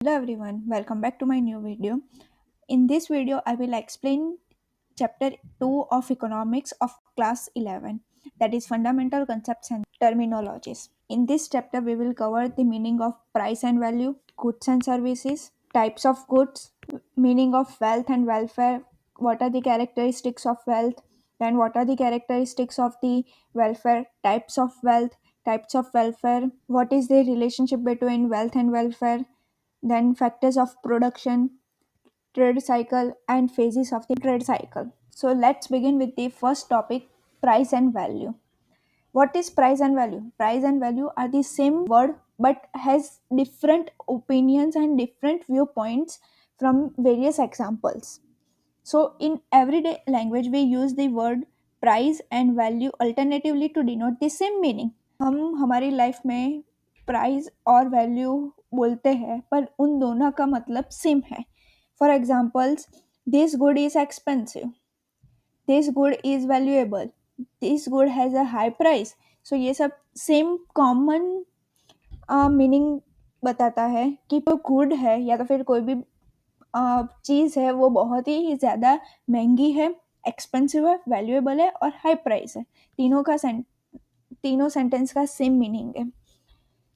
Hello everyone, welcome back to my new video. In this video, I will explain chapter 2 of economics of class 11, that is fundamental concepts and terminologies. In this chapter, we will cover the meaning of price and value, goods and services, types of goods, meaning of wealth and welfare, what are the characteristics of wealth, then what are the characteristics of the welfare, types of wealth, types of welfare, what is the relationship between wealth and welfare, then factors of production, trade cycle, and phases of the trade cycle. So let's begin with the first topic, price and value. What is price and value? Price and value are the same word but has different opinions and different viewpoints from various examples. So in everyday language we use the word price and value alternatively to denote the same meaning. हम हमारी life में price और value बोलते हैं पर उन दोनों का मतलब सेम है. For examples, this good is expensive, this good is valuable, this good has a high price. So ये सब सेम कॉमन मीनिंग बताता है कि जो गुड है या तो फिर कोई भी चीज़ है वो बहुत ही ज़्यादा महंगी है, एक्सपेंसिव है, वैल्यूएबल है और हाई प्राइस है. तीनों सेंटेंस का सेम मीनिंग है.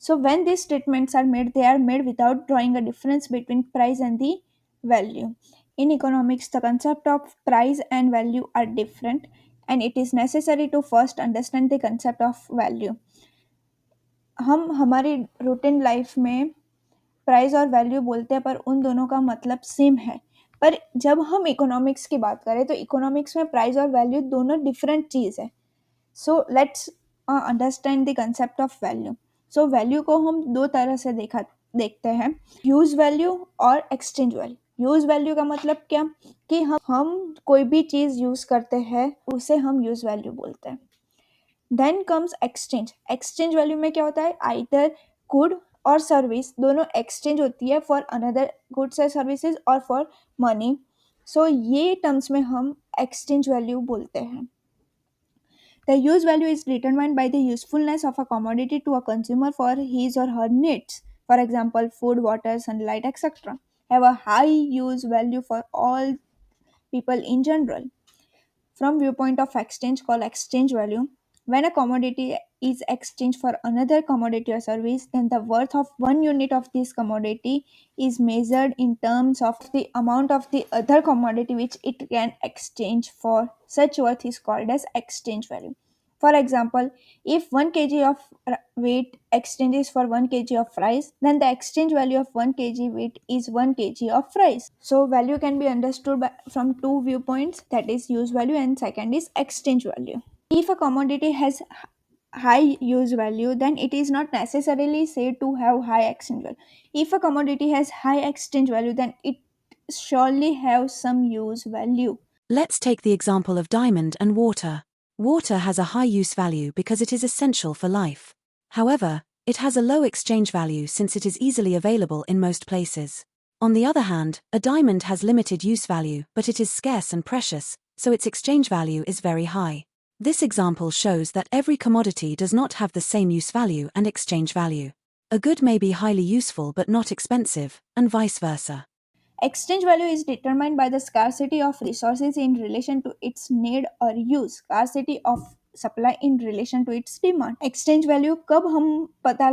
So when these statements are made, they are made without drawing a difference between price and the value. In economics, the concept of price and value are different, and it is necessary to first understand the concept of value. हम हमारी routine life में price और value बोलते हैं पर उन दोनों का मतलब सेम है. पर जब हम इकोनॉमिक्स की बात करें तो इकोनॉमिक्स में प्राइस और वैल्यू दोनों डिफरेंट चीज़ है. So let's understand the concept of value. So value को हम दो तरह से देखते हैं, यूज वैल्यू और एक्सचेंज वैल्यू. यूज वैल्यू का मतलब क्या कि हम कोई भी चीज़ यूज़ करते हैं उसे हम यूज वैल्यू बोलते हैं. Then comes exchange. Exchange value में क्या होता है, आइदर गुड और सर्विस दोनों एक्सचेंज होती है फॉर अनदर गुड्स और सर्विसेज और फॉर मनी. सो ये टर्म्स में हम एक्सचेंज वैल्यू बोलते हैं. The use value is determined by the usefulness of a commodity to a consumer for his or her needs. For example, food, water, sunlight, etc. have a high use value for all people in general. From viewpoint of exchange called exchange value, when a commodity is exchanged for another commodity or service, then the worth of one unit of this commodity is measured in terms of the amount of the other commodity which it can exchange for. Such worth is called as exchange value. For example, if 1 kg of wheat exchanges for 1 kg of rice, then the exchange value of 1 kg wheat is 1 kg of rice. So, value can be understood from two viewpoints, that is use value and second is exchange value. If a commodity has high use value, then it is not necessarily said to have high exchange value. If a commodity has high exchange value, then it surely have some use value. Let's take the example of diamond and water. Water has a high use value because it is essential for life. However, it has a low exchange value since it is easily available in most places. On the other hand, a diamond has limited use value, but it is scarce and precious, so its exchange value is very high. This example shows that every commodity does not have the same use value and exchange value. A good may be highly useful but not expensive, and vice versa. Exchange value is determined by the scarcity of resources in relation to its need or use, scarcity of supply in relation to its demand. Exchange value कब हम पता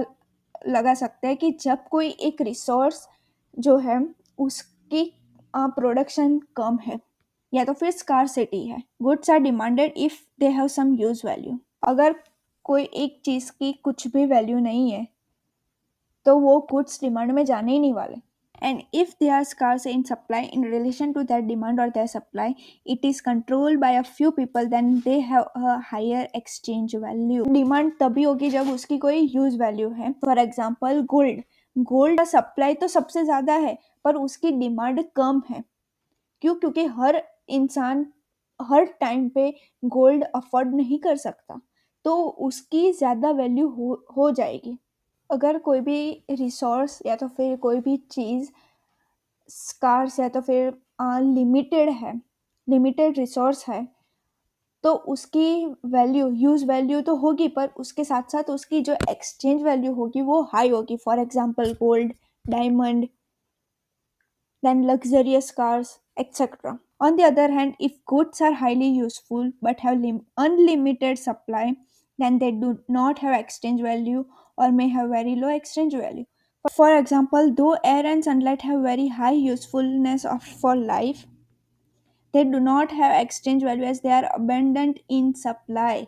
लगा सकते हैं कि जब कोई एक रिसोर्स जो है उसकी प्रोडक्शन कम है या तो फिर स्कार्सिटी है. Goods are demanded if they have some use value. अगर कोई एक चीज़ की कुछ भी वैल्यू नहीं है तो वो गुड्स डिमांड में जाने ही नहीं वाले. And if they are scarce in supply in relation to their demand or their supply, it is controlled by a few people, then they have a higher exchange value. Demand तभी होगी जब उसकी कोई use value है. For example, gold. Gold का supply तो सबसे ज़्यादा है पर उसकी डिमांड कम है. क्यों? क्योंकि हर इंसान हर टाइम पे गोल्ड अफोर्ड नहीं कर सकता, तो उसकी ज़्यादा वैल्यू हो जाएगी. अगर कोई भी रिसोर्स या तो फिर कोई भी चीज़ स्कार्स या तो फिर लिमिटेड है, लिमिटेड रिसोर्स है, तो उसकी वैल्यू यूज़ वैल्यू तो होगी पर उसके साथ साथ उसकी जो एक्सचेंज वैल्यू होगी वो हाई होगी. For example gold, diamond, than luxurious cars, etc. On the other hand, if goods are highly useful but have unlimited supply, then they do not have exchange value or may have very low exchange value. For example, though air and sunlight have very high usefulness for life, they do not have exchange value as they are abundant in supply.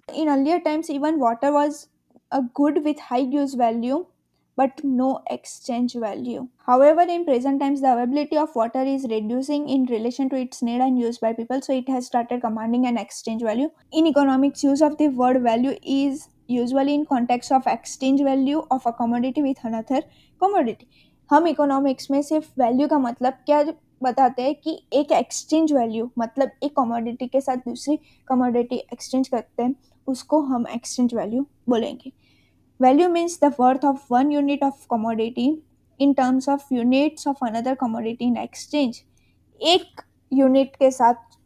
In earlier times, even water was a good with high use value but no exchange value. However, in present times, the availability of water is reducing in relation to its need and use by people, so it has started commanding an exchange value. In economics, use of the word value is usually in context of exchange value of a commodity with another commodity. हम economics में सिर्फ value का मतलब क्या बताते हैं कि एक एक्सचेंज वैल्यू मतलब एक कमोडिटी के साथ दूसरी कमोडिटी एक्सचेंज करते हैं, उसको हम एक्सचेंज वैल्यू बोलेंगे. Value means the worth of one unit of commodity in terms of units of another commodity in exchange. एक यूनिट के साथ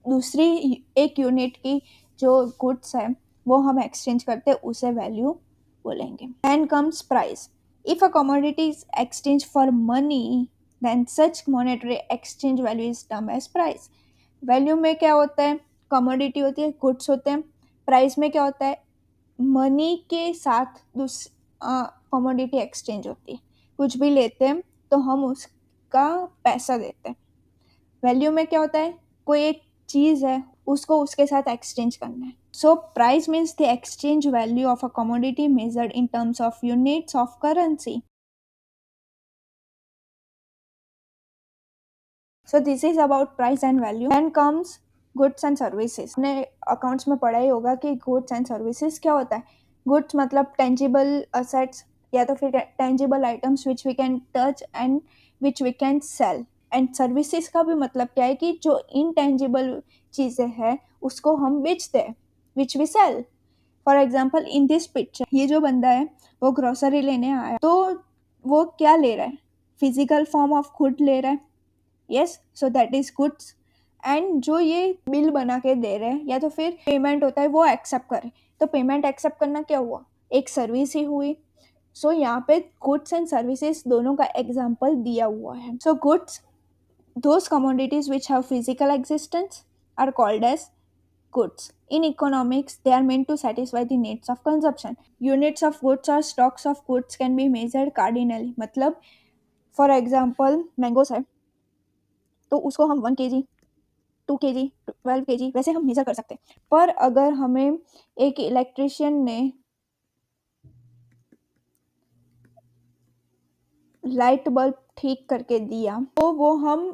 दूसरी एक यूनिट की जो गुड्स है वो हम एक्सचेंज करते हैं, उसे वैल्यू बोलेंगे. Then comes price. If a commodity is exchange for money, then such monetary exchange value is term as price. Value में क्या होता है? कमोडिटी होती है, गुड्स होते हैं. प्राइस में क्या होता है? मनी के साथ कमोडिटी एक्सचेंज होती है. कुछ भी लेते हैं तो हम उसका पैसा देते हैं. वैल्यू में क्या होता है? कोई एक चीज है, उसको उसके साथ एक्सचेंज करना है. So price means the exchange value of a commodity measured in terms of units of currency. So this is about price and value. Then comes goods and services. आपने अकाउंट्स में पढ़ा ही होगा कि गुड्स एंड सर्विसेज क्या होता है. Goods मतलब tangible assets या तो फिर tangible items which we can touch and which we can sell. And services का भी मतलब क्या है कि जो इनटेंजिबल चीज़ें हैं उसको हम बेचते हैं, which we sell. For example in this picture ये जो बंदा है वो ग्रोसरी लेने आया, तो वो क्या ले रहा है? फिजिकल फॉर्म ऑफ गुड ले रहा है. Yes, so that is goods. And जो ये बिल बना के दे रहे हैं या तो फिर पेमेंट होता है वो एक्सेप्ट करे, तो पेमेंट एक्सेप्ट करना क्या हुआ? एक सर्विस ही हुई. सो यहाँ पे गुड्स एंड सर्विसेज दोनों का एग्जाम्पल दिया हुआ है. So goods, those commodities which have physical existence, are called as goods. In economics, they are meant to satisfy the needs of consumption. Units of goods or stocks of goods can be measured cardinally. मतलब for example mangoes है तो उसको हम 1 kg, 2 kg, 12 kg वैसे हम major कर सकते हैं. पर अगर हमें एक इलेक्ट्रिशियन ने लाइट बल्ब ठीक करके दिया तो वो हम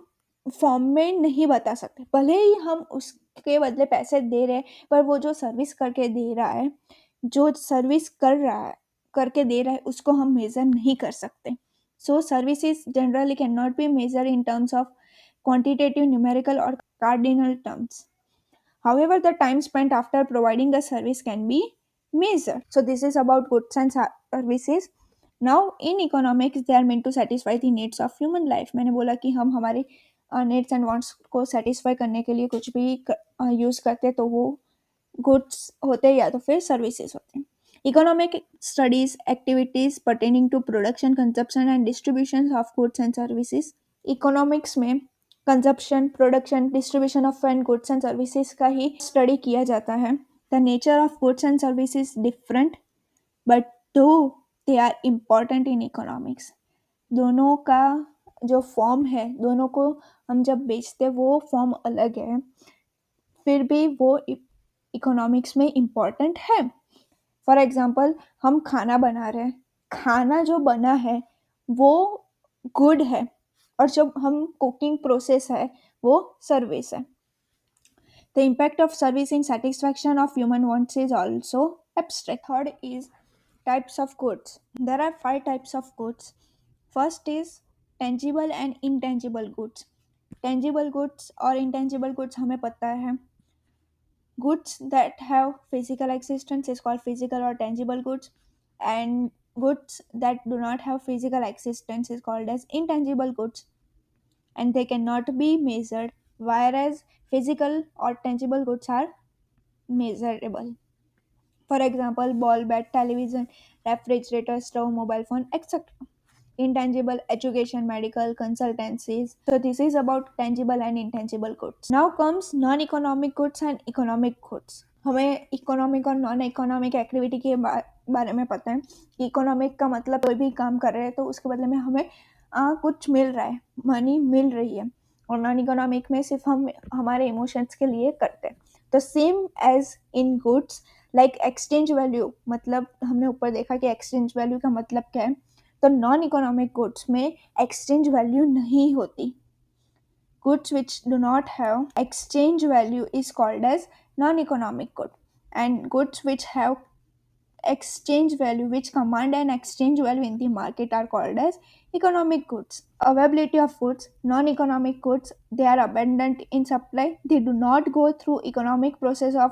फॉर्म में नहीं बता सकते. भले ही हम उसके बदले पैसे दे रहे हैं, पर वो जो सर्विस करके दे रहा है, जो सर्विस कर रहा है करके दे रहा है, उसको हम मेजर नहीं कर सकते. So services generally can not be measure in terms of quantitative, numerical और cardinal terms. However, the time spent after providing the service can be measured. So, this is about goods and services. Now, in economics, they are meant to satisfy the needs of human life. मैंने बोला कि हम हमारे needs and wants को satisfy करने के लिए कुछ भी यूज़ करते हैं, तो वो goods होते हैं या तो फिर services होते हैं. Economic studies activities pertaining to production, consumption and distribution of goods and services. Economics में consumption, production, distribution of and goods and services का ही स्टडी किया जाता है. The nature of goods and services different but though they are important in economics. दोनों का जो form है, दोनों को हम जब बेचते वो फॉर्म अलग है, फिर भी वो इकोनॉमिक्स में इम्पॉर्टेंट है. फॉर एग्जाम्पल हम खाना बना रहे हैं, खाना जो बना है वो गुड है और जो हम कुकिंग प्रोसेस है वो सर्विस है. The impact of service in satisfaction of human wants is also abstract. Third is types of goods. There are 5 types of goods. First is tangible and intangible goods. Tangible goods और intangible goods हमें पता है. Goods that have physical existence is called physical or tangible goods, and goods that do not have physical existence is called as intangible goods, and they cannot be measured, whereas physical or tangible goods are measurable. For example, ball bat, television, refrigerator, stove, mobile phone, etc. Intangible, education, medical, consultancies. So this is about tangible and intangible goods. Now comes non-economic goods and economic goods. हमें economic और non economic activity के बारे में पता है कि economic का मतलब कोई भी काम कर रहे हैं तो उसके बदले में हमें कुछ मिल रहा है, मनी मिल रही है। और नॉन इकोनॉमिक में सिर्फ हम हमारे इमोशंस के लिए करते हैं। तो same as in goods, like exchange value, मतलब हमने ऊपर देखा कि एक्सचेंज वैल्यू का मतलब क्या है। तो नॉन इकोनॉमिक गुड्स में एक्सचेंज वैल्यू नहीं होती। Goods which do not have exchange value is called as non-economic good, and goods which have exchange value, which command an exchange value in the market, are called as economic goods. Availability of goods, non-economic goods, they are abundant in supply. They do not go through economic process of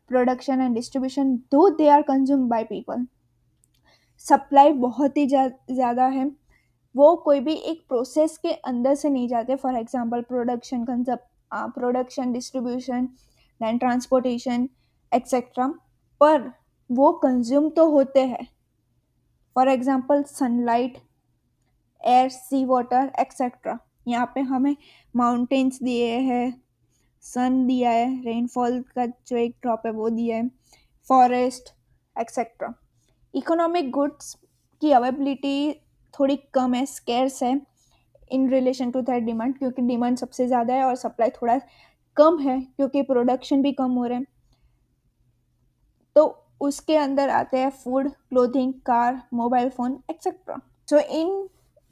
production and distribution, though they are consumed by people. Supply बहुत ही ज़्यादा है, वो कोई भी एक process के अंदर से नहीं जाते। For example production, distribution, then transportation, etcetera, पर वो कंज्यूम तो होते हैं। For example sunlight, air, sea water, etcetera. यहाँ पे हमें माउंटेन्स दिए हैं, सन दिया है, रेनफॉल का जो एक ड्रॉप है वो दिया है, फॉरेस्ट, एक्सेट्रा। इकोनॉमिक गुड्स की अवेलेबिलिटी थोड़ी कम है, स्केर्स है in relation to that demand, क्योंकि डिमांड सबसे ज़्यादा है और सप्लाई थोड़ा कम है क्योंकि प्रोडक्शन भी कम हो रहे हैं। तो उसके अंदर आते हैं food, clothing, car, mobile phone, etcetera. So in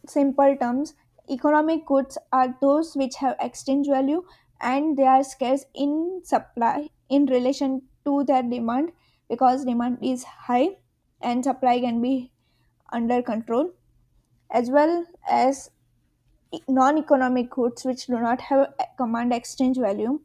simple terms, economic goods are those which have exchange value and they are scarce in supply in relation to their demand, because demand is high and supply can be under control, as well as non-economic goods which do not have command exchange value,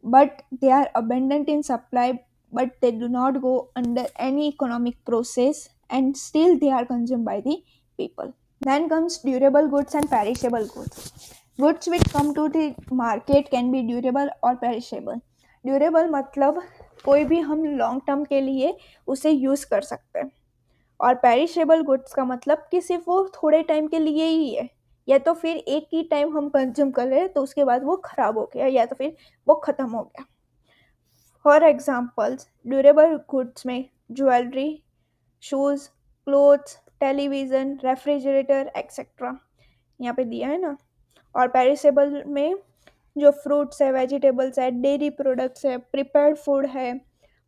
but they are abundant in supply, but they do not go under any economic process and still they are consumed by the people. Then comes durable goods and perishable goods. Goods which come to the market can be durable or perishable. Durable मतलब कोई भी हम long term के लिए उसे use कर सकते हैं, और पेरिशेबल गुड्स का मतलब कि सिर्फ वो थोड़े टाइम के लिए ही है, या तो फिर एक ही टाइम हम कंज्यूम कर रहे हैं तो उसके बाद वो ख़राब हो गया या तो फिर वो ख़त्म हो गया। फॉर एग्जाम्पल्स, ड्यूरेबल गुड्स में jewellery, shoes, clothes, television, refrigerator, etcetera यहाँ पे दिया है ना। और पेरिसेबल में जो फ्रूट्स है, वेजिटेबल्स है, डेयरी प्रोडक्ट्स है, प्रिपेयर्ड फूड है,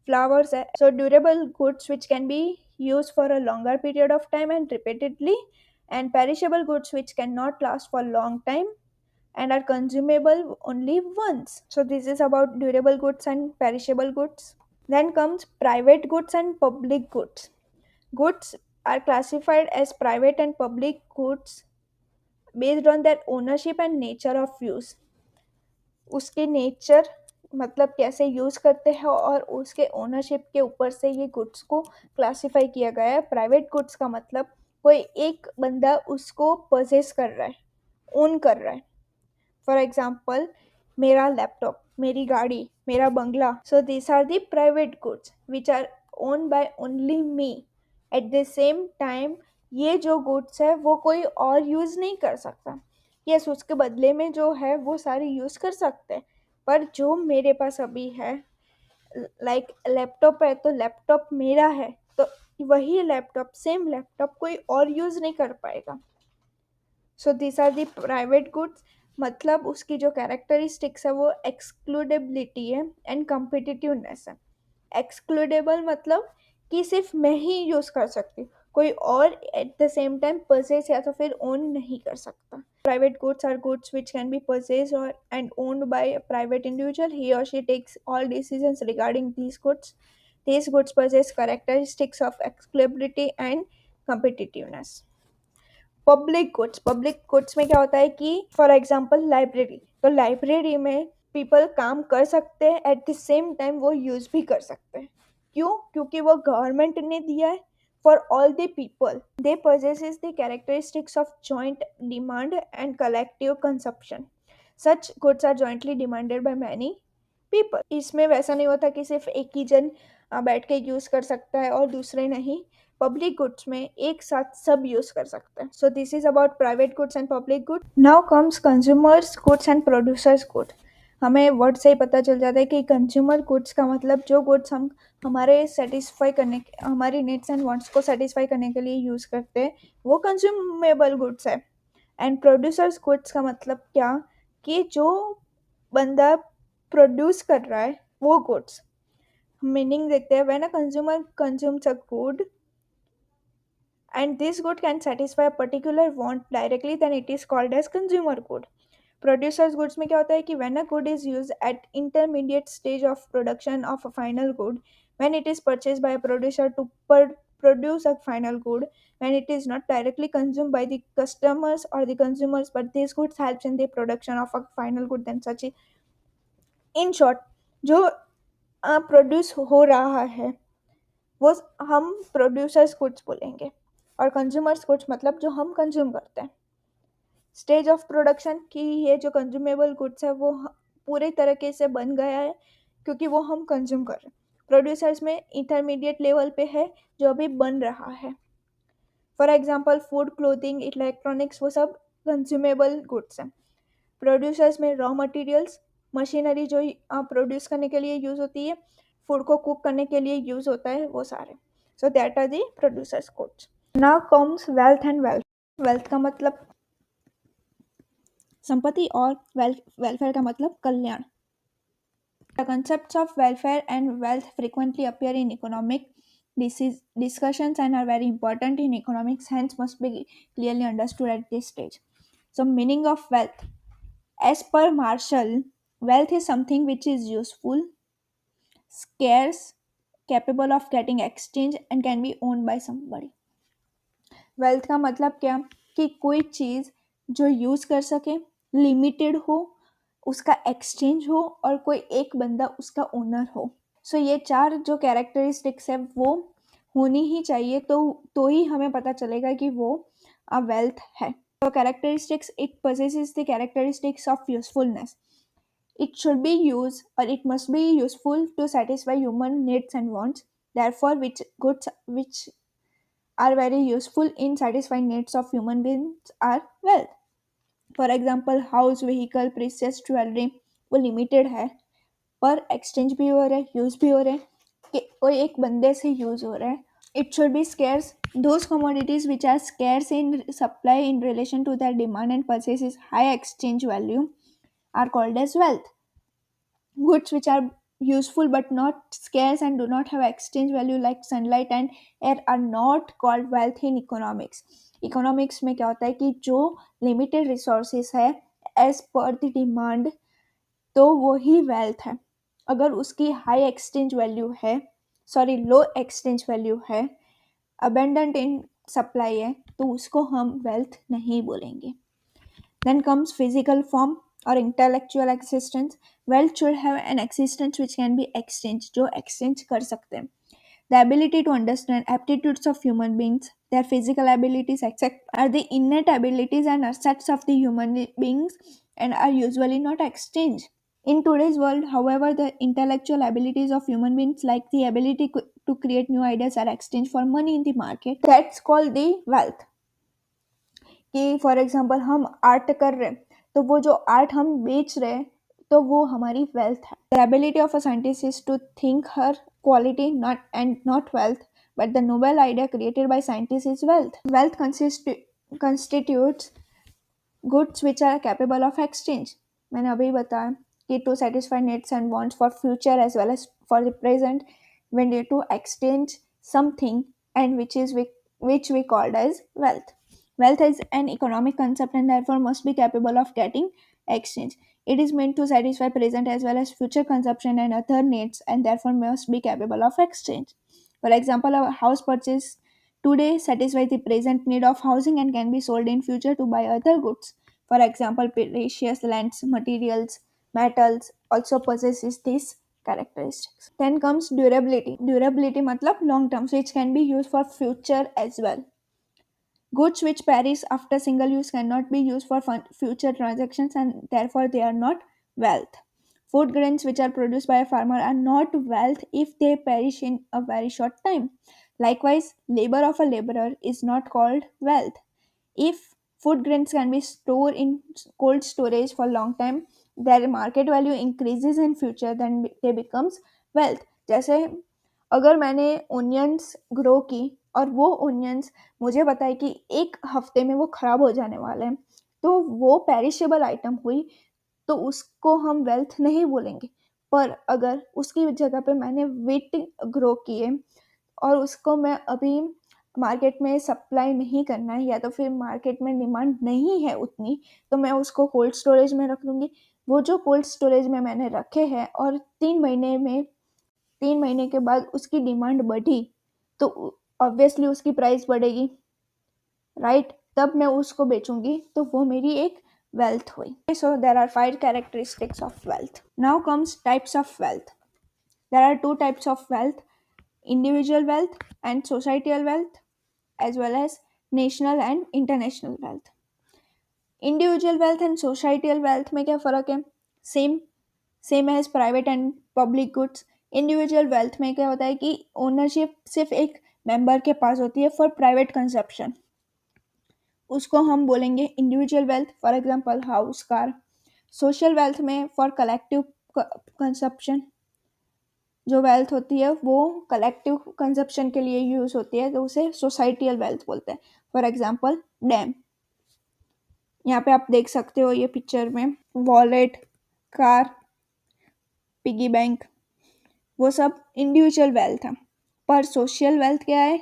फ्लावर्स है। So durable goods which can be use for a longer period of time and repeatedly, and perishable goods which cannot last for long time and are consumable only once. So this is about durable goods and perishable goods. Then comes private goods and public goods. Goods are classified as private and public goods based on their ownership and nature of use. उसके nature मतलब कैसे use करते हैं और उसके ownership के ऊपर से ये गुड्स को क्लासिफाई किया गया है। प्राइवेट गुड्स का मतलब कोई एक बंदा उसको परचेस कर रहा है, ओन कर रहा है। फॉर एग्जाम्पल, मेरा लैपटॉप, मेरी गाड़ी, मेरा बंगला। So this are the private goods which are own by only me. At the same time ये जो गुड्स है वो कोई और यूज़ नहीं कर सकता। यस, उसके बदले में जो है वो सारे यूज़ कर सकते हैं, पर जो मेरे पास अभी है, लाइक लैपटॉप है तो लैपटॉप मेरा है, तो वही लैपटॉप, सेम लैपटॉप कोई और यूज़ नहीं कर पाएगा। So this are the private goods. मतलब उसकी जो कैरेक्टरिस्टिक्स है वो एक्सक्लूडेबिलिटी है एंड कम्पिटिटिवनेस है। एक्सक्लूडेबल मतलब कि सिर्फ मैं ही यूज़ कर सकती हूँ, कोई और at the same time purchase या तो फिर ओन नहीं कर सकता। Private goods are goods which can be purchase और and owned by a private individual. He or she takes all decisions regarding these goods. These goods possess characteristics of exclusivity and competitiveness. Public goods में क्या होता है कि for example library, तो library में people काम कर सकते हैं, एट द सेम टाइम वो यूज़ भी कर सकते हैं। क्यों? क्योंकि वो गवर्नमेंट ने दिया है for all the people. They possesses the characteristics of joint demand and collective consumption. Such goods are jointly demanded by many people. इसमें वैसा नहीं होता कि सिर्फ एक ही जन बैठ के यूज कर सकता है और दूसरे नहीं। पब्लिक गुड्स में एक साथ सब यूज कर सकते हैं। So this is about private goods and public goods. Now comes consumers goods and producers good. हमें वर्ड से ही पता चल जाता है कि कंज्यूमर गुड्स का मतलब जो गुड्स हम हमारे सेटिस्फाई करने हमारी नीड्स एंड वांट्स को सेटिस्फाई करने के लिए यूज करते हैं, वो कंज्यूमेबल गुड्स है। एंड प्रोड्यूसर्स गुड्स का मतलब क्या, कि जो बंदा प्रोड्यूस कर रहा है वो गुड्स। मीनिंग देखते हैं, when a consumer consumes a good and this good can satisfy a particular want directly, then it is called as consumer good. Producers goods में क्या होता है कि when a good is used at intermediate stage of production of a final good, when it is purchased by a producer to produce a final good, when it is not directly consumed by the customers or the consumers, but these goods helps in the production of a final good, then such a, in short, जो produce हो रहा है वो हम producers goods बोलेंगे। और consumers goods मतलब जो हम कंज्यूम करते हैं। स्टेज ऑफ प्रोडक्शन की ये जो कंज्यूमेबल गुड्स है वो पूरे तरीके से बन गया है क्योंकि वो हम कंज्यूम कर रहे हैं। प्रोड्यूसर्स में इंटरमीडिएट लेवल पे है जो अभी बन रहा है। For example food, clothing, electronics, वो सब कंज्यूमेबल गुड्स हैं। प्रोड्यूसर्स में रॉ मटेरियल्स, मशीनरी जो प्रोड्यूस करने के लिए यूज़ होती है, फूड को कुक करने के लिए यूज़ होता है, वो सारे। So that are the producers goods. Now comes wealth and wealth. Wealth का मतलब संपत्ति और वेलफेयर का मतलब कल्याण। The concepts of welfare and wealth frequently appear in economic discussions and are very important in economics, hence must be clearly understood at this stage. So meaning of wealth. As per Marshall, wealth is something which is useful, scarce, capable of getting exchanged and can be owned by somebody. Wealth का मतलब क्या, कि कोई चीज़ जो use कर सके, limited हो, उसका एक्सचेंज हो और कोई एक बंदा उसका ओनर हो। सो ये चार जो कैरेक्टरिस्टिक्स है वो होनी ही चाहिए, तो ही हमें पता चलेगा कि वो वेल्थ है। तो characteristics, it possesses the characteristics of usefulness. It should be used or it must be useful to satisfy human needs and wants. Therefore, which goods which are very useful in satisfying needs of human beings are wealth. For example, house, vehicle, precious jewellery, वो limited है पर exchange भी हो रहा है, use भी हो रहा है, कि कोई एक बंदे से यूज हो रहा है। It should be scarce. Those commodities which are scarce in supply in relation to their demand and possesses high exchange value are called as wealth. Goods which are useful but not scarce and do not have exchange value like sunlight and air are not called wealth in economics. Economics में क्या होता है कि जो limited resources है as per the demand, तो वो ही wealth है। अगर उसकी high exchange value है, सॉरी low exchange value है, abundant in supply है, तो उसको हम wealth नहीं बोलेंगे। Then comes physical form or intellectual existence. Wealth should have an existence which can be exchanged, जो exchange कर सकते हैं। The ability to understand aptitudes of human beings, their physical abilities, etc., are the innate abilities and assets of the human beings and are usually not exchanged. In today's world, however, the intellectual abilities of human beings, like the ability to create new ideas, are exchanged for money in the market. That's called the wealth. कि for example हम art कर रहे हैं, तो वो जो art हम बेच रहे हैं, तो वो हमारी वेल्थ है। The ability of a scientist is to think her quality not wealth, but the noble idea created by scientist is wealth. Wealth constitutes goods which are capable of exchange. मैंने अभी बताया कि to satisfy needs and wants for future as well as for the present, we need to exchange something, and which we called as wealth. Wealth is an economic concept and therefore must be capable of getting exchange. It is meant to satisfy present as well as future consumption and other needs and therefore must be capable of exchange. For example, a house purchase today satisfies the present need of housing and can be sold in future to buy other goods. For example, precious lands, materials, metals also possesses these characteristics. Then comes durability. Durability matlab long term, so it can be used for future as well. Goods which perish after single use cannot be used for future transactions and therefore they are not wealth. Food grains which are produced by a farmer are not wealth if they perish in a very short time. Likewise, labor of a laborer is not called wealth if food grains can be stored in cold storage for long time. Their market value increases in future, then they becomes wealth. जैसे अगर मैंने onions grow की और वो onions मुझे पता है कि एक हफ्ते में वो खराब हो जाने वाले हैं, तो वो पेरिशेबल आइटम हुई, तो उसको हम वेल्थ नहीं बोलेंगे। पर अगर उसकी जगह पे मैंने वीट ग्रो किए और उसको मैं अभी मार्केट में सप्लाई नहीं करना है या तो फिर मार्केट में डिमांड नहीं है उतनी, तो मैं उसको कोल्ड स्टोरेज में रख लूँगी। वो जो कोल्ड स्टोरेज में मैंने रखे हैं और 3 महीने के बाद उसकी डिमांड बढ़ी, तो ऑब्वियसली उसकी प्राइस बढ़ेगी, राइट? तब मैं उसको बेचूंगी, तो वो मेरी एक wealth हुई। So there are 5 characteristics of wealth. Now comes types of wealth. There are 2 types of wealth: individual wealth and societal wealth, as well as national and international wealth. Individual wealth and societal wealth में क्या फ़र्क है? Same same as private and public goods. Individual wealth में क्या होता है कि ownership सिर्फ एक मेंबर के पास होती है फॉर प्राइवेट कंजप्शन, उसको हम बोलेंगे individual wealth, for example house, car. Social wealth में फॉर कलेक्टिव कंजप्शन जो वेल्थ होती है वो कलेक्टिव कंजप्शन के लिए यूज़ होती है, तो उसे सोसाइटियल वेल्थ बोलते हैं। For example dam. यहाँ पे आप देख सकते हो ये पिक्चर में वॉलेट, कार, पिगी बैंक, वो सब इंडिविजुअल वेल्थ है। पर सोशल वेल्थ क्या है?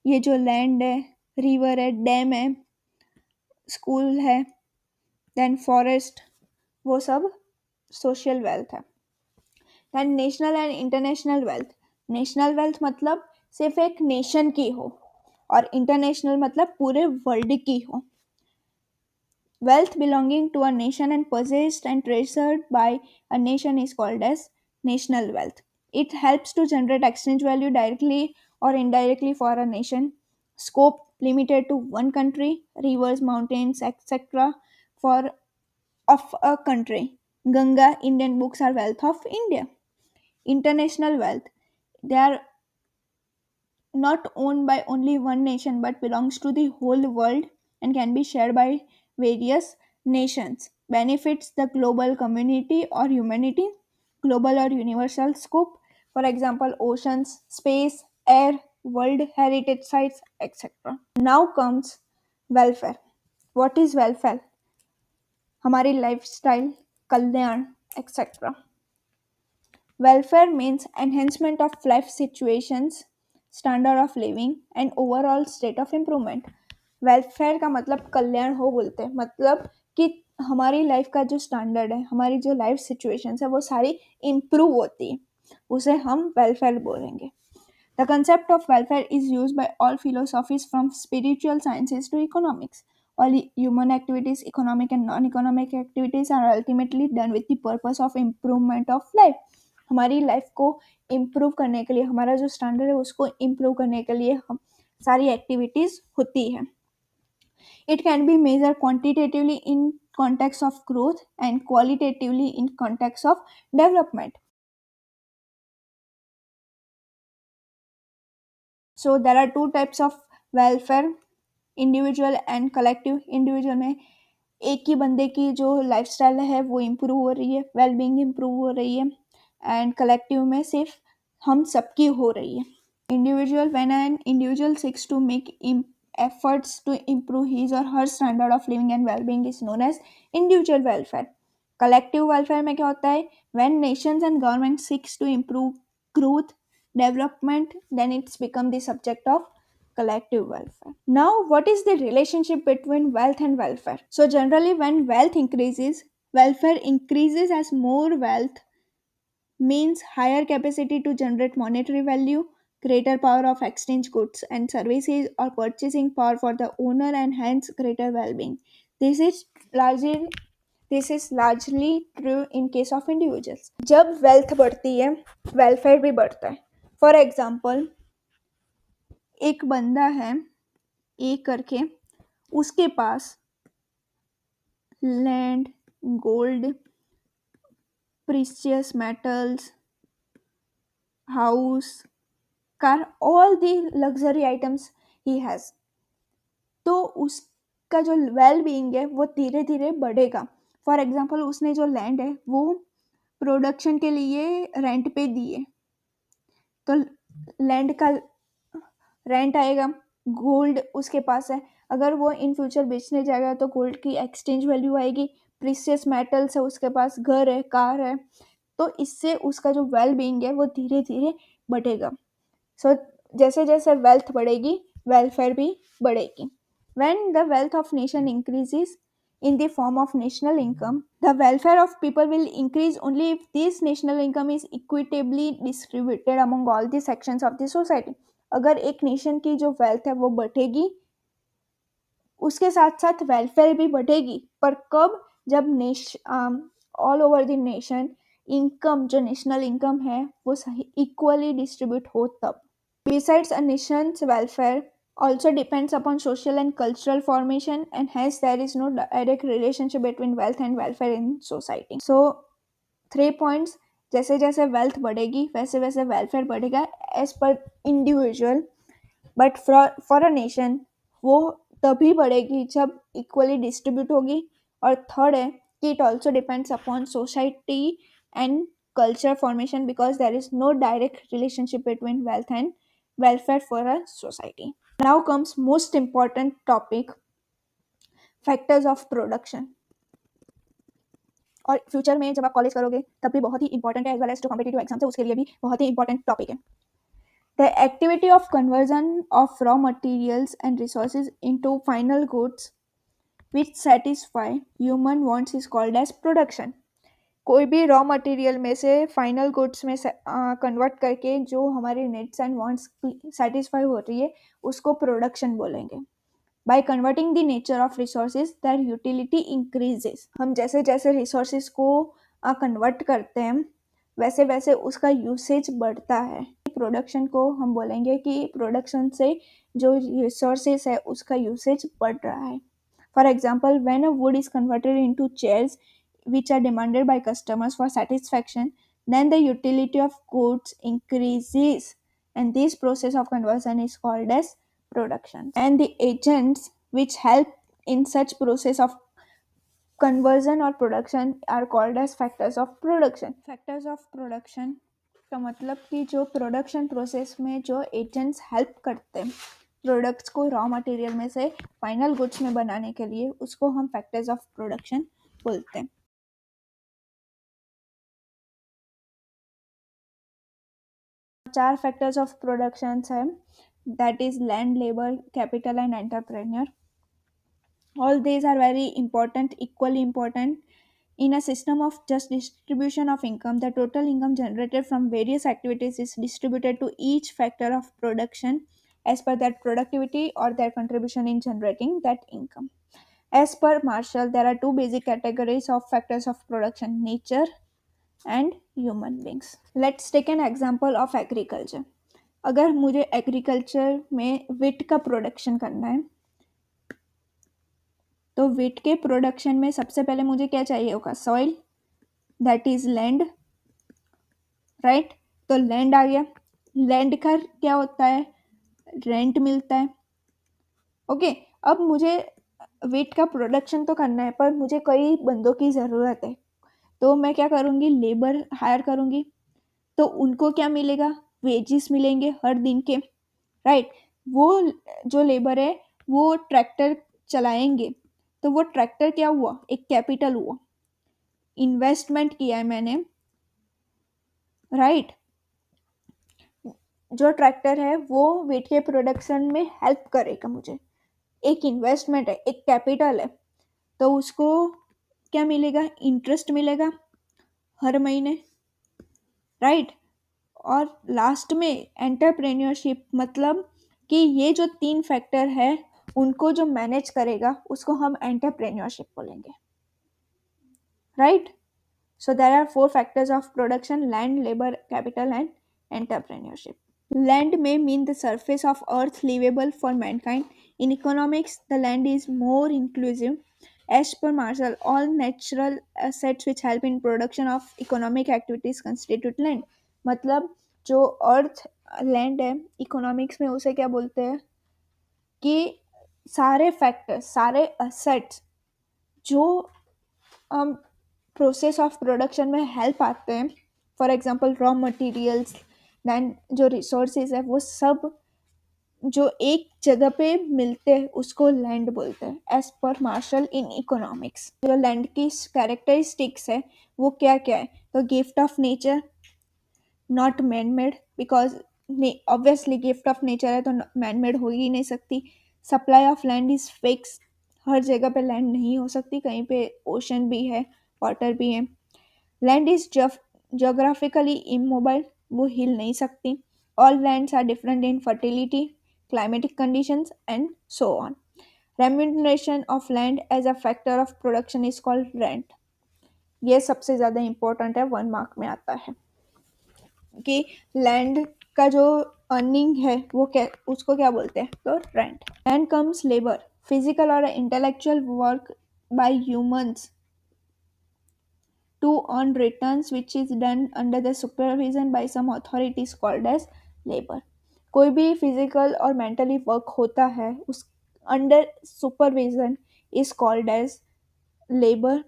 ये जो लैंड है, रिवर है, डैम है, स्कूल है, देन फॉरेस्ट, वो सब सोशल वेल्थ है। Then national and international wealth. National wealth मतलब सिर्फ एक नेशन की हो, और इंटरनेशनल मतलब पूरे वर्ल्ड की हो। Wealth belonging to a nation and possessed and treasured by a nation is called as national wealth. It helps to generate exchange value directly or indirectly for a nation. Scope limited to one country, rivers, mountains, etc. for of a country. Ganga Indian books are wealth of India. International wealth. They are not owned by only one nation but belongs to the whole world and can be shared by various nations. Benefits the global community or humanity. Global or universal scope, for example oceans, space, air, world heritage sites, etc. Now comes welfare. What is welfare? हमारी lifestyle, Kalyan, etc. Welfare means enhancement of life situations, standard of living and overall state of improvement. Welfare का मतलब कल्याण हो बोलते हैं, मतलब कि हमारी life का जो स्टैंडर्ड है, हमारी जो लाइफ सिचुएशंस है वो सारी इम्प्रूव होती है, उसे हम वेलफेयर बोलेंगे। The concept of welfare is used by all philosophies from spiritual sciences to economics. All human activities, economic and non-economic activities, are ultimately done with the purpose of improvement of life. हमारी life को improve करने के लिए, हमारा जो standard है उसको improve करने के लिए हम सारी एक्टिविटीज़ होती है। It can be measure quantitatively in context of growth and qualitatively in context of development. So there are 2 types of welfare, individual and collective. Individual में एक ही बंदे की जो लाइफस्टाइल है वो इम्प्रूव हो रही है, वेलबींग इम्प्रूव हो रही है, एंड कलेक्टिव में सिर्फ हम सबकी हो रही है। Individual, when an individual seeks to make efforts to improve his or her standard of living and well-being is known as individual welfare. Collective welfare में क्या होता है? When nations and governments seeks to improve growth, development, then it's become the subject of collective welfare. Now, what is the relationship between wealth and welfare? So generally when wealth increases, welfare increases as more wealth means higher capacity to generate monetary value, greater power of exchange goods and services, or purchasing power for the owner, and hence greater well-being. This is largely this is largely true in case of individuals. जब wealth बढ़ती है, welfare भी बढ़ता है। For example, एक बंदा है ए करके, उसके पास land, gold, precious metals, house, car, all the luxury items he has. तो उसका जो वेल बीइंग है वो धीरे धीरे बढ़ेगा. फॉर एग्जाम्पल उसने जो लैंड है वो प्रोडक्शन के लिए रेंट पे दिए, तो लैंड का रेंट आएगा. गोल्ड उसके पास है, अगर वो इन फ्यूचर बेचने जाएगा तो गोल्ड की एक्सचेंज वैल्यू आएगी. प्रीशियस मेटल्स है उसके पास, घर है, कार है, तो इससे उसका जो वेल बीइंग है वो धीरे धीरे बढ़ेगा. सो जैसे जैसे वेल्थ बढ़ेगी वेलफेयर भी बढ़ेगी. When the wealth of nation increases in the form of national income, the welfare of people will increase only if this national income is equitably distributed among all the sections of the society. अगर एक nation की जो wealth है वो बढ़ेगी, उसके साथ साथ वेलफेयर भी बढ़ेगी. पर कब? जब all over the nation income, जो नेशनल इनकम है वो सही इक्वली डिस्ट्रीब्यूट हो तब. Besides, a nation's welfare also depends upon social and cultural formation, and hence there is no direct relationship between wealth and welfare in society. So 3 points: जैसे जैसे wealth बढ़ेगी वैसे वैसे welfare बढ़ेगा as per individual, but for a nation वो तभी बढ़ेगी जब equally distribute होगी. और थर्ड है कि it also depends upon society and culture formation, because there is no direct relationship between wealth and welfare for a society. Now comes most important topic, factors of production. और future में जब आप college करोगे तब भी बहुत ही important है, as well as जो कॉम्पिटिटिव एग्जाम्स है उसके लिए भी बहुत ही इंपॉर्टेंट टॉपिक है. The activity of conversion of raw materials and resources into final goods which satisfy human wants is called as production. कोई भी रॉ मटेरियल में से फाइनल गुड्स में कन्वर्ट करके जो हमारे नीड्स एंड वांट्स सेटिस्फाई हो रही है उसको प्रोडक्शन बोलेंगे. By converting the nature of resources their utility increases. हम जैसे जैसे रिसोर्सेज को कन्वर्ट करते हैं वैसे वैसे उसका यूसेज बढ़ता है. प्रोडक्शन को हम बोलेंगे कि प्रोडक्शन से जो रिसोर्सेज है उसका यूसेज बढ़ रहा है. For example, when a wood is converted into chairs which are demanded by customers for satisfaction, then the utility of goods increases, and this process of conversion is called as production. And the agents which help in such process of conversion or production are called as factors of production. Factors of production का मतलब कि जो production process में जो agents help करते हैं products को raw material में से फाइनल गुड्स में बनाने के लिए, उसको हम फैक्टर्स ऑफ प्रोडक्शन बोलते हैं. 4 फैक्टर्स ऑफ प्रोडक्शन है, that is land, labour, capital and entrepreneur. All these are very important, equally important. In a system of just distribution of income, the total income generated from various activities is distributed to each factor of production as per their productivity or their contribution in generating that income. As per Marshall, there are two basic categories of factors of production: nature and human beings. Let's take an example of agriculture. अगर मुझे agriculture में विट का production करना है तो विट के production में सबसे पहले मुझे क्या चाहिए होगा? Soil, that is land, right. तो लैंड आ गया. लैंड का क्या होता है? रेंट मिलता है. ओके. अब मुझे विट का प्रोडक्शन तो करना है पर मुझे कई बंदों की ज़रूरत है, तो मैं क्या करूँगी? लेबर हायर करूँगी. तो उनको क्या मिलेगा? वेजेस मिलेंगे हर दिन के, राइट. वो जो लेबर है वो ट्रैक्टर चलाएंगे, तो वो ट्रैक्टर क्या हुआ? एक कैपिटल हुआ, इन्वेस्टमेंट किया है मैंने, राइट. जो ट्रैक्टर है वो वेट के प्रोडक्शन में हेल्प करेगा मुझे. एक इन्वेस्टमेंट है, एक कैपिटल है, तो उसको क्या मिलेगा? इंटरेस्ट मिलेगा हर महीने, राइट. और लास्ट में एंटरप्रेन्योरशिप, मतलब कि ये जो 3 फैक्टर है उनको जो मैनेज करेगा उसको हम एंटरप्रेन्योरशिप बोलेंगे, right. So there are 4 factors of production: land, labor, capital and entrepreneurship. Land may mean the surface of earth livable for mankind. In economics, the land is more inclusive As per Marshall, all natural assets which help in production of economic activities constitute land. मतलब जो अर्थ land है economics में उसे क्या बोलते हैं कि सारे फैक्टर्स सारे असेट्स जो प्रोसेस ऑफ प्रोडक्शन में हेल्प आते हैं, for example raw materials, then जो रिसोर्सेज है वो सब जो एक जगह पे मिलते हैं उसको लैंड बोलते हैं as per Marshall in economics. जो लैंड की कैरेक्टरिस्टिक्स है वो क्या क्या है, तो gift of nature, not man made, because obviously gift of nature है तो मैन मेड हो ही नहीं सकती। Supply of land is fix, हर जगह पे लैंड नहीं हो सकती, कहीं पे ओशन भी है, वाटर भी है। लैंड इज geographically immobile, वो हिल नहीं सकती। All lands are different in fertility, climatic conditions, and so on. Remuneration of land as a factor of production is called rent. ये सबसे ज़्यादा इम्पोर्टेंट है, 1 मार्क में आता है कि लैंड का जो अर्निंग है वो क्या, उसको क्या बोलते हैं, तो rent. And comes labour, physical और intellectual work by humans to earn returns which is done under the supervision by some authorities called as labor. कोई भी फिजिकल और मेंटली वर्क होता है उस under supervision is called as labour.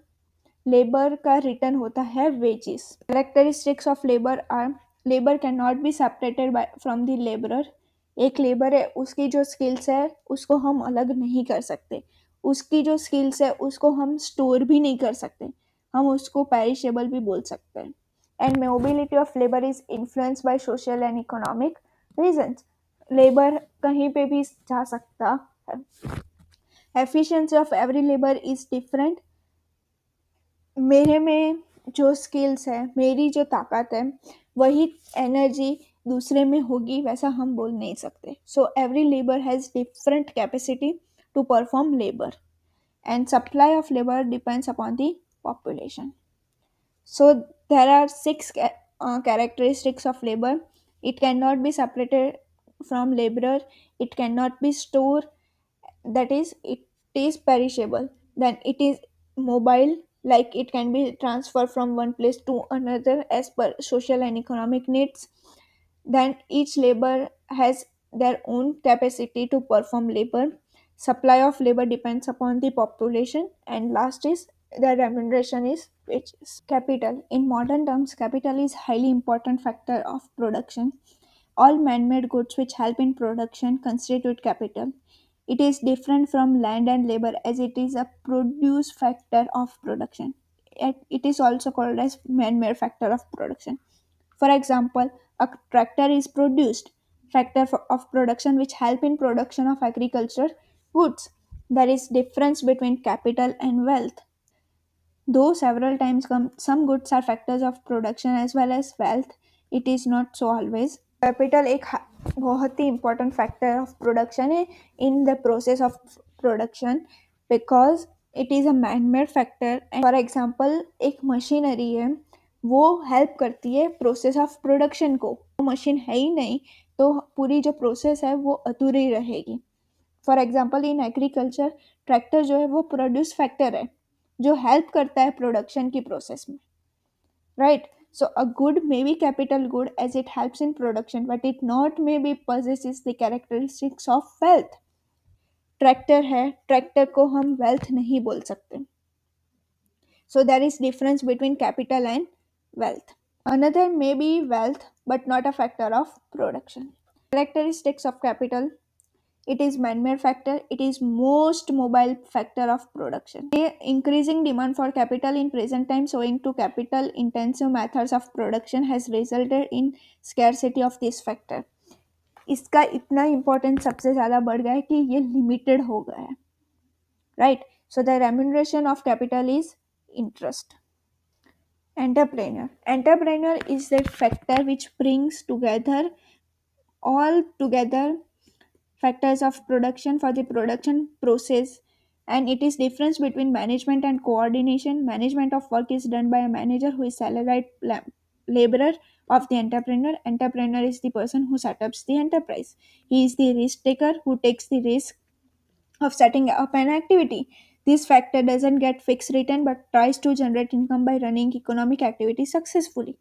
Labour का return होता है wages. Characteristics of labour are, labour can not be separated by from the labourer. एक लेबर है उसकी जो स्किल्स है उसको हम अलग नहीं कर सकते, उसकी जो स्किल्स है उसको हम स्टोर भी नहीं कर सकते, हम उसको पेरिशेबल भी बोल सकते हैं। And mobility of labour is influence by social and economic reasons, labour कहीं पे भी जा सकता है। Efficiency of every labour is different, मेरे में जो स्किल्स है, मेरी जो ताकत है, वही एनर्जी दूसरे में होगी वैसा हम बोल नहीं सकते। So every labour has different capacity to perform labour and supply of labour depends upon the population. So there are 6 characteristics of labor. It cannot be separated from laborer, it cannot be stored, that is it is perishable, then it is mobile, like it can be transferred from one place to another as per social and economic needs, then each labor has their own capacity to perform labor, supply of labor depends upon the population, and last is the remuneration is wages. Capital, in modern terms capital is highly important factor of production. All man-made goods which help in production constitute capital. It is different from land and labor as it is a produce factor of production. It is also called as man-made factor of production. For example, a tractor is produced factor of production which help in production of agriculture goods. There is difference between capital and wealth. Though several times some goods are factors of production as well as wealth, it is not so always. Capital एक बहुत ही important factor of production है in the process of production because it is a man-made factor. And for example, एक machinery है वो help करती है process of production को, वो मशीन है ही नहीं तो पूरी जो प्रोसेस है वो अधूरी रहेगी। For example in agriculture tractor जो है वो प्रोड्यूस फैक्टर है जो हेल्प करता है प्रोडक्शन की प्रोसेस में, right. So a good may be capital good as it helps in production but it not may be possesses the characteristics of wealth. Tractor है, ट्रैक्टर को हम वेल्थ नहीं बोल सकते। So there is difference between capital and wealth. Another may be wealth but not a factor of production. Characteristics of capital, it is man-made factor, it is most mobile factor of production. Increasing demand for capital in present times owing to capital intensive methods of production has resulted in scarcity of this factor. इसका इतना importance सबसे ज़्यादा बढ़ गया है कि ये limited हो गया है, right. So the remuneration of capital is interest. Entrepreneur. Entrepreneur is the factor which brings together all together factors of production for the production process, and it is difference between management and coordination. Management of work is done by a manager who is salaried laborer of the entrepreneur. Entrepreneur is the person who sets up the enterprise. He is the risk taker who takes the risk of setting up an activity. This factor doesn't get fixed return but tries to generate income by running economic activity successfully.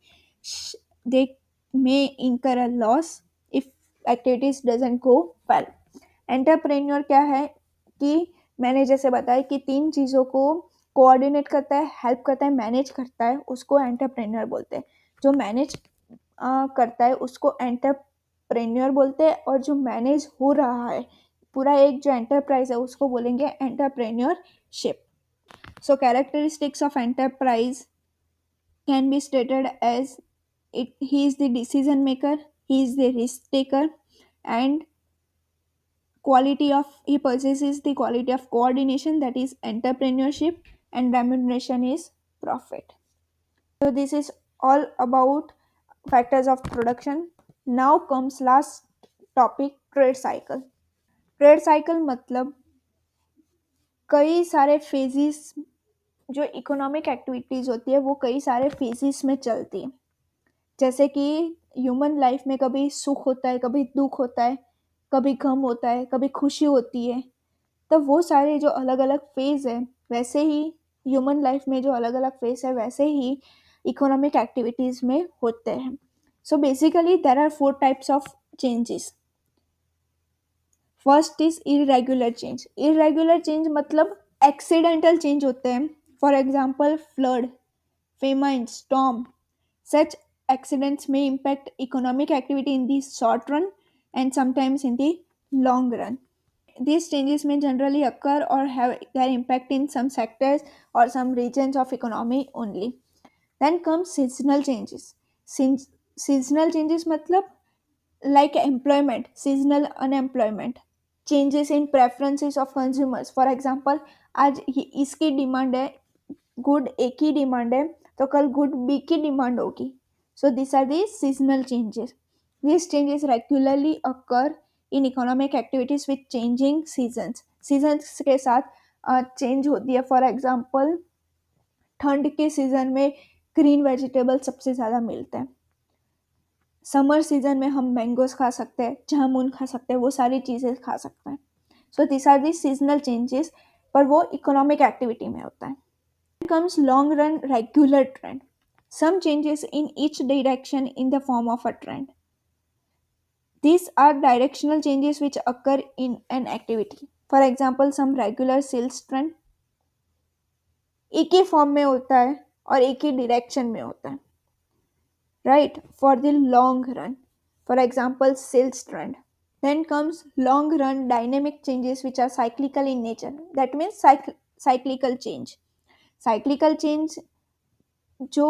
They may incur a loss if activities doesn't go well. Entrepreneur क्या है कि मैंने जैसे बताया कि तीन चीज़ों को कोऑर्डिनेट करता है, हेल्प करता है, मैनेज करता है, उसको एंटरप्रेन्योर बोलते हैं। जो मैनेज करता है उसको एंटरप्रेन्योर बोलते हैं, और जो मैनेज हो रहा है पूरा एक जो एंटरप्राइज है उसको बोलेंगे entrepreneurship. So characteristics of enterprise can be stated as he is the decision maker, he is the risk taker, and quality of he possesses the quality of coordination, that is entrepreneurship, and remuneration is profit. So this is all about factors of production. Now comes last topic, trade cycle. Trade cycle मतलब कई सारे phases, जो economic activities होती है वो कई सारे phases में चलती है। जैसे कि ह्यूमन लाइफ में कभी सुख होता है, कभी दुख होता है, कभी गम होता है, कभी खुशी होती है। तो वो सारे जो अलग अलग फेज है, वैसे ही ह्यूमन लाइफ में जो अलग अलग फेज है वैसे ही इकोनॉमिक एक्टिविटीज में होते हैं। So basically there are four types of changes. First is irregular change. Irregular change मतलब एक्सीडेंटल चेंज होते हैं। For example flood, famine, storm. Such accidents may impact economic activity in the short run and sometimes in the long run. These changes may generally occur or have their impact in some sectors or some regions of economy only. Then comes seasonal changes. Seasonal changes matlab like employment, seasonal unemployment, changes in preferences of consumers. For example, आज इसकी demand है, good ए की demand है, तो कल good B की demand होगी। So this are the seasonal changes. These changes regularly occur in economic activities with changing seasons. Seasons के साथ चेंज होती है। फॉर एग्जाम्पल ठंड के सीजन में ग्रीन वेजिटेबल सबसे ज़्यादा मिलते हैं। समर सीजन में हम मैंगोज खा सकते हैं, जामुन खा सकते हैं, वो सारी चीज़ें खा सकते हैं। So this are the seasonal changes, पर वो इकोनॉमिक एक्टिविटी में होता है। Comes long run regular trend. Some changes in each direction in the form of a trend. These are directional changes which occur in an activity. For example, some regular sales trend एक ही form में होता है और एक ही direction में होता है, right, for the long run. For example sales trend. Then comes long run dynamic changes which are cyclical in nature. That means cyclical change. Cyclical change जो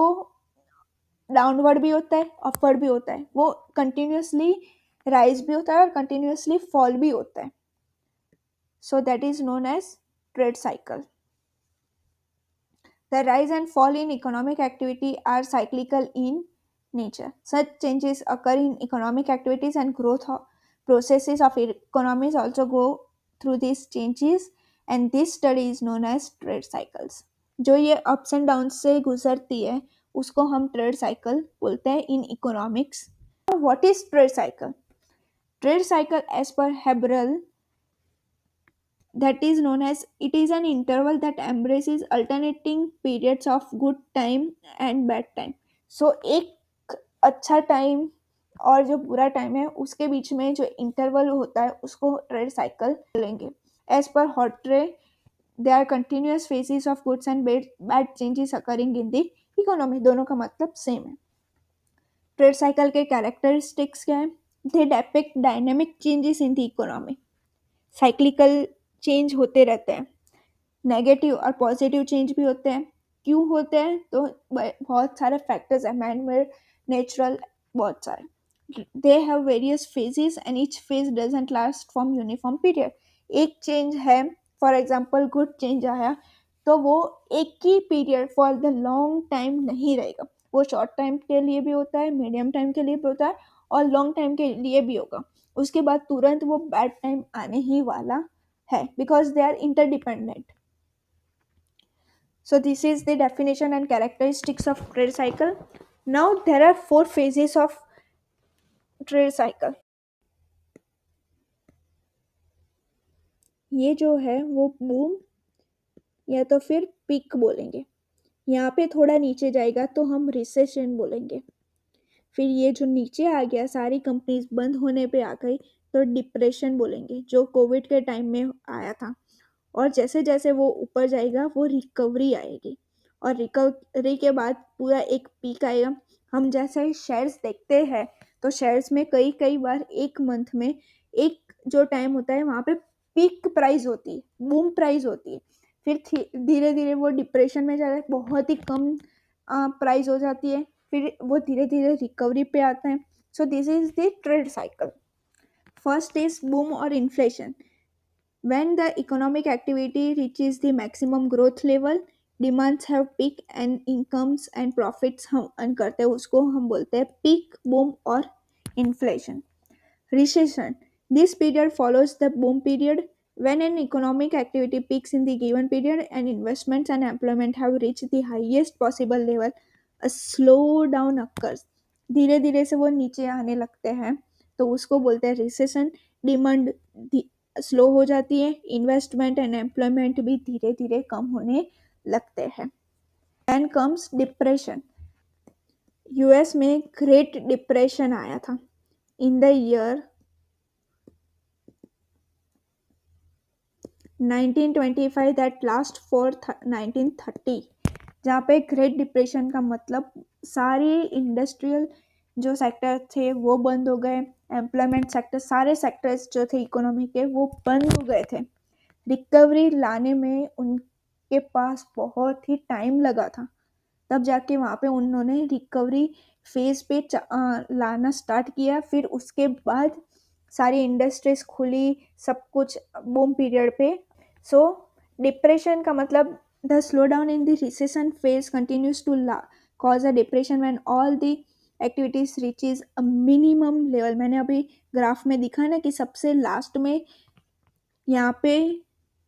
डाउनवर्ड भी होता है, अपवर्ड भी होता है, वो कंटिन्यूसली राइज भी होता है और कंटिन्यूसली फॉल भी होता है। So that is known as trade cycle. The rise and fall in economic activity are cyclical in nature. Such changes occur in economic activities and growth processes of economies also go through these changes, and this study is known as trade cycles. जो ये ups and down से गुजरती है उसको हम trade cycle बोलते हैं in economics. What is trade cycle? Trade cycle as per Haberler, that is known as, it is an interval that embraces alternating periods of good time and bad time. So एक अच्छा time और जो बुरा time है उसके बीच में जो interval होता है उसको ट्रेड साइकिल बोलेंगे। As per Hawtrey, they are continuous phases of goods and bad changes occurring in the economy. दोनों का मतलब सेम है। ट्रेड साइकिल के कैरेक्टरिस्टिक्स क्या है? They depict dynamic changes in the economy. Cyclical change होते रहते हैं, नेगेटिव और पॉजिटिव चेंज भी होते हैं। क्यों होते हैं? तो बहुत सारे फैक्टर्स हैं, मैन मेड, नेचुरल, बहुत सारे। They have various phases and each phase doesn't last from uniform period. एक चेंज है, फॉर एग्जांपल गुड चेंज आया तो वो एक ही period for the long time नहीं रहेगा, वो शॉर्ट टाइम के लिए भी होता है, मीडियम टाइम के लिए भी होता है और लॉन्ग टाइम के लिए भी होगा। उसके बाद तुरंत वो बैड टाइम आने ही वाला है, because they are interdependent. So this is the definition and characteristics of trade cycle. Now there are four phases of trade cycle. ये जो है वो बूम, या तो फिर पीक बोलेंगे। यहाँ पे थोड़ा नीचे जाएगा तो हम रिसेशन बोलेंगे। फिर ये जो नीचे आ गया, सारी कंपनीज बंद होने पे आ गई, तो डिप्रेशन बोलेंगे, जो कोविड के टाइम में आया था। और जैसे जैसे वो ऊपर जाएगा वो रिकवरी आएगी, और रिकवरी के बाद पूरा एक पीक आएगा। हम जैसे शेयर्स देखते हैं तो शेयर्स में कई कई बार एक मंथ में एक जो टाइम होता है वहाँ पे पीक प्राइस होती है, बूम प्राइस होती है। फिर धीरे धीरे वो डिप्रेशन में जा रहा है, बहुत ही कम प्राइस हो जाती है, फिर वो धीरे धीरे रिकवरी पे आता है। सो this is the trade cycle. First is boom और inflation. When the economic activity reaches the maximum growth level, demands have peak and incomes and profits हम earn करते हैं, उसको हम बोलते हैं peak, boom और inflation. Recession. This period follows the boom period when an economic activity peaks in the given period and investments and employment have reached the highest possible level. A slowdown occurs. धीरे धीरे से वो नीचे आने लगते हैं तो उसको बोलते हैं रिसेशन। डिमांड स्लो हो जाती है, इन्वेस्टमेंट एंड एम्प्लॉयमेंट भी धीरे धीरे कम होने लगते हैं। Then comes depression. यूएस में ग्रेट डिप्रेशन आया था in the year 1925 that last for 1930, जहाँ पे ग्रेट डिप्रेशन का मतलब सारे इंडस्ट्रियल जो सेक्टर थे वो बंद हो गए, एम्प्लॉयमेंट सेक्टर, सारे सेक्टर्स जो थे इकोनॉमी के वो बंद हो गए थे। रिकवरी लाने में उनके पास बहुत ही टाइम लगा था, तब जाके वहाँ पे उन्होंने रिकवरी फेज पे लाना स्टार्ट किया। फिर उसके बाद सारी इंडस्ट्रीज खुली, सब कुछ बूम पीरियड पे। सो डिप्रेशन का मतलब the slow down in the recession phase continues to cause a depression when all the activities reaches a minimum level. मैंने अभी ग्राफ में दिखा ना कि सबसे लास्ट में यहाँ पे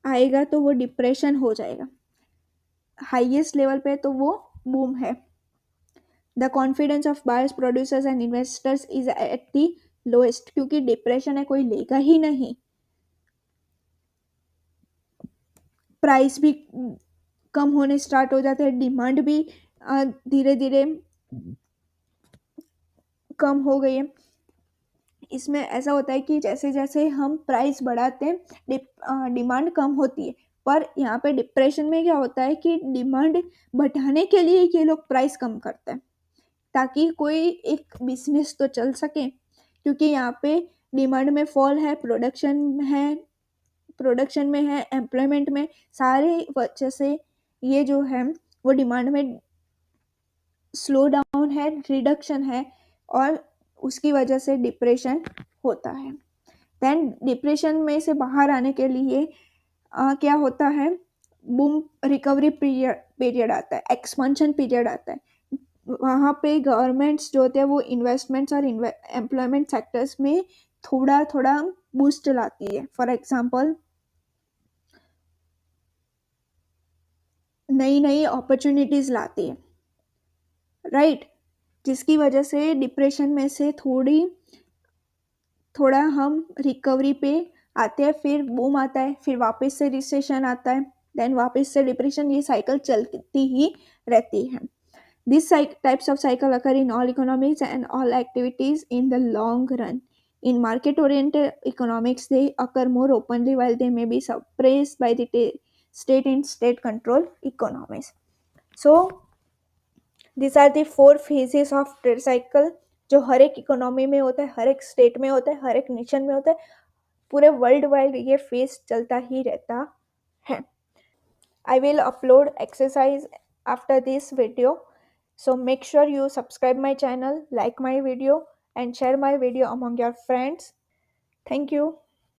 आएगा तो वो डिप्रेशन हो जाएगा, हाईएस्ट लेवल पे तो वो बूम है। The confidence of buyers, producers and investors is at the lowest, क्योंकि डिप्रेशन है, कोई लेगा ही नहीं, प्राइस भी कम होने स्टार्ट हो जाते हैं, डिमांड भी धीरे धीरे कम हो गई है। इसमें ऐसा होता है कि जैसे जैसे हम प्राइस बढ़ाते हैं डिमांड कम होती है, पर यहाँ पे डिप्रेशन में क्या होता है कि डिमांड बढ़ाने के लिए ये लोग प्राइस कम करते हैं ताकि कोई एक बिजनेस तो चल सके, क्योंकि यहाँ पे डिमांड में फॉल है, प्रोडक्शन में है, एम्प्लॉयमेंट में, सारे वजह से ये जो है वो डिमांड में स्लो डाउन है, रिडक्शन है, और उसकी वजह से डिप्रेशन होता है। देन डिप्रेशन में से बाहर आने के लिए क्या होता है, बूम रिकवरी पीरियड आता है, एक्सपेंशन पीरियड आता है। वहाँ पे गवर्नमेंट्स जो होते हैं वो इन्वेस्टमेंट्स और एम्प्लॉयमेंट सेक्टर्स में थोड़ा थोड़ा बूस्ट लाती है। फॉर एग्जांपल नई नई अपॉर्चुनिटीज लाती है, राइट, जिसकी वजह से डिप्रेशन में से थोड़ा हम रिकवरी पे आते हैं, फिर बूम आता है, फिर वापस से रिसेशन आता है, देन वापस से डिप्रेशन, ये साइकिल चलती ही रहती है। These types of cycle occur in all economies and all activities in the long run. In market-oriented economics, they occur more openly while they may be suppressed by the state in state-controlled economies. So, these are the four phases of trade cycle जो हर एक economy में होता है, हर एक state में होता है, हर एक नेशन में होता है, पूरे वर्ल्ड वाइड ये फेज चलता ही रहता है। I will upload exercise after this video. So make sure you subscribe my channel, like my video and share my video among your friends. Thank you.